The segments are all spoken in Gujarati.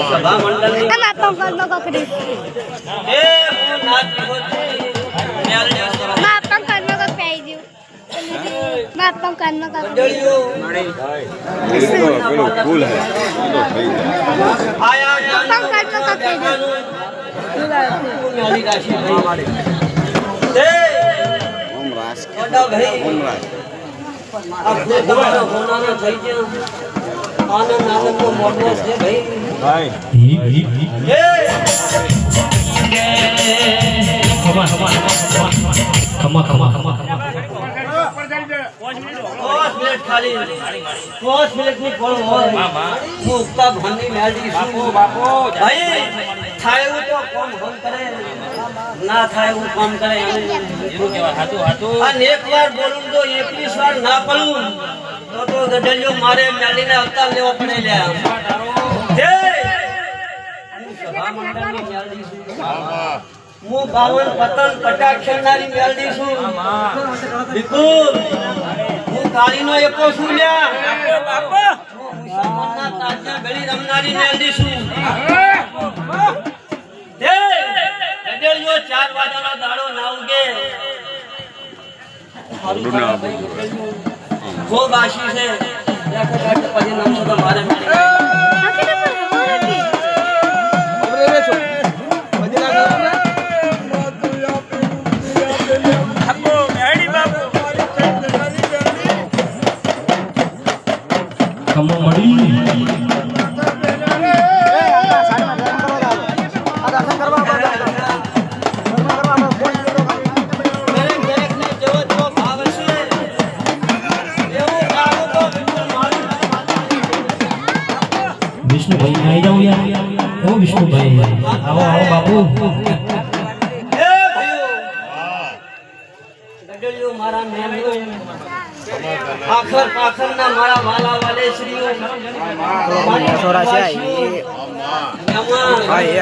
સભા મંડળ आनंद आनंद को मोटो से भाई खमा 5 मिनट खाली 5 मिनट ની કોણ હોય હું ઉક્તા ભંડી મેલડી બાપો ભાઈ થાય હું તો કોમ હોમ કરે ના થાય હું કામ કરે એવું કેવા હાતું અને એકવાર બોલું તો 21 વાર ના પડું તો ગડલિયો મારે મેલીને અવતાર લેવો પડે લ્યા જય સભા મંડળની મેલડી છું હું 52 પતન પટાક ખેલનારી મેલડી છું બિલકુલ હું કાળીનો એકો છું લ્યા બાપા હું મુસલમાનના તાજના બેડી રમનારી મેલડી છું જય ગડલિયો 4 વાગ્યાનો દાડો ના ઉગે वो बाशी से देखो बैठ पजे नाम तो मारे मेरे अबरे रे छो पजे लगा हमको मेड़ी बाबू हमको मड़ी विष्णु भाई आई जाओ यार ओ विष्णु भाई आओ आओ बाबू ए भाइयों गडलियो मारा मेमो आखर पाखर ना मारा वाला वाले श्रीओ मारी छोरा છે ભાઈ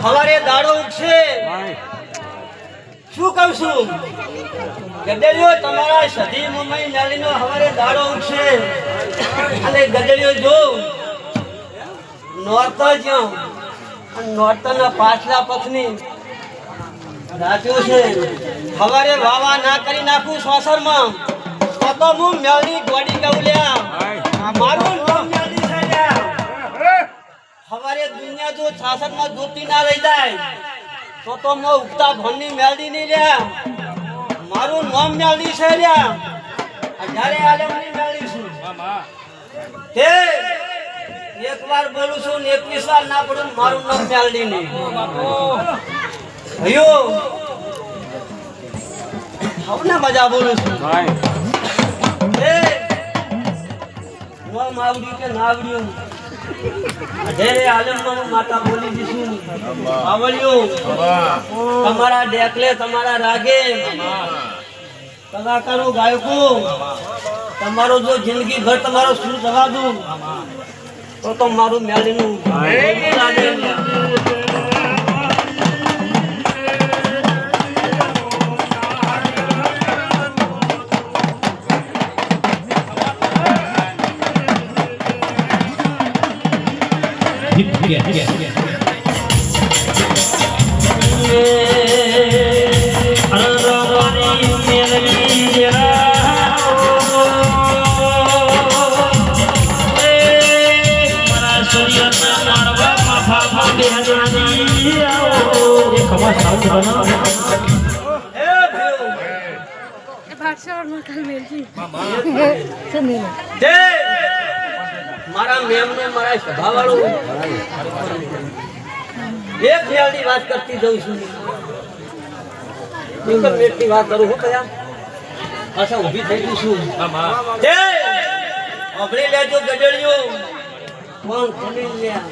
હવારે દાડો ઉઠશે શું કહું છું ગડલિયો તમારા સધી મમ્મી નાલીનો હવારે દાડો ઉઠશે અને ગડલિયો જો નોર્થ જ્યો નોર્થના પાછલા પક્ષની રાત્યો છે હવારે વાવા ના કરી નાખું સોસરમાં તો હું મેલની ગોડી કહું લ્યા મારું નામ મેલની છે લ્યા હવારે દુનિયા જો છાસરમાં જોતી ના રહી જાય તો હું ઉગતા ભણની મેલડી નહીં લ્યા મારું નામ મેલડી છે લ્યા જ્યારે આલેમની મેલડી છું તે एक बार बोलू છું 21 વાર ના પડું મારું નામ મેલડી નહીં ભયો હવે મજા બોલું છું ભાઈ એ નો માવડી કે નાવડીઓ અઢેરે આલમમાં માતા બોલી દીશું આવળ્યો તમારા ડેકલે તમારા રાગે કલાકારો ગાયકો તમારો જો જિંદગી ભર તમારો સુર જવા દઉં तो मारू मेली नु તે મારા મેમને મારા સભાવાળો એક મેળની વાત કરતી જઉં છું. એક મિનિટની વાત કરું હું કયા પાછા ઊભી થઈ ગઈ છું. તે અભળી લેજો ગજડિયો કોણ ખમીન લ્યા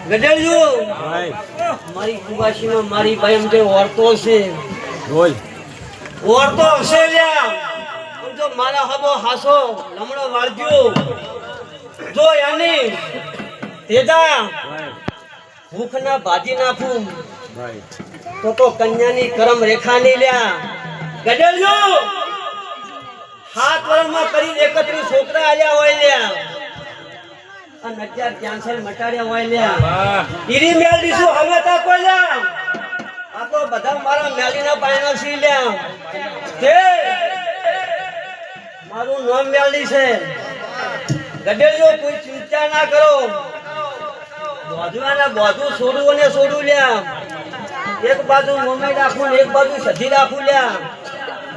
ગજડિયો મારી કુવાસીમાં મારી ભાઈ એમ જે ઓરતો છે ઓરતો હશે લ્યા જો મારા હબો હાસો લમણો વાળજો જો યાની તેજા ભૂખ ના ભાજી નાખું તો કન્યાની કરમ રેખા ની લ્યા ગજેલજો 7 વર્ષમાં કરી 31 છોકરા આલ્યા હોય લ્યા અને 11 મટાડ્યા હોય લ્યા ઈરી મેલ દીશું હવે તા કોઈ લ્યા આ તો બધા મારા મેલીના પાયનો સી લ્યા તે મારું નામ મેલડી છે ગજેલજો કોઈ ચિંતા ના કરો બોધવાના બોધું છોડવું અને છોડવું લ્યા એક બાજુ મમ્મી રાખું એક બાજુ સધી રાખું લ્યા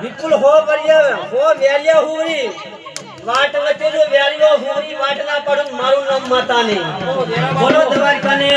બિલકુલ હો પર્યા હો વેલિયા હુરી વાટ વચ્ચે જો વેલિયો હુરી વાટ ના પડું મારું નામ માતા નહીં બોલો દ્વારકાને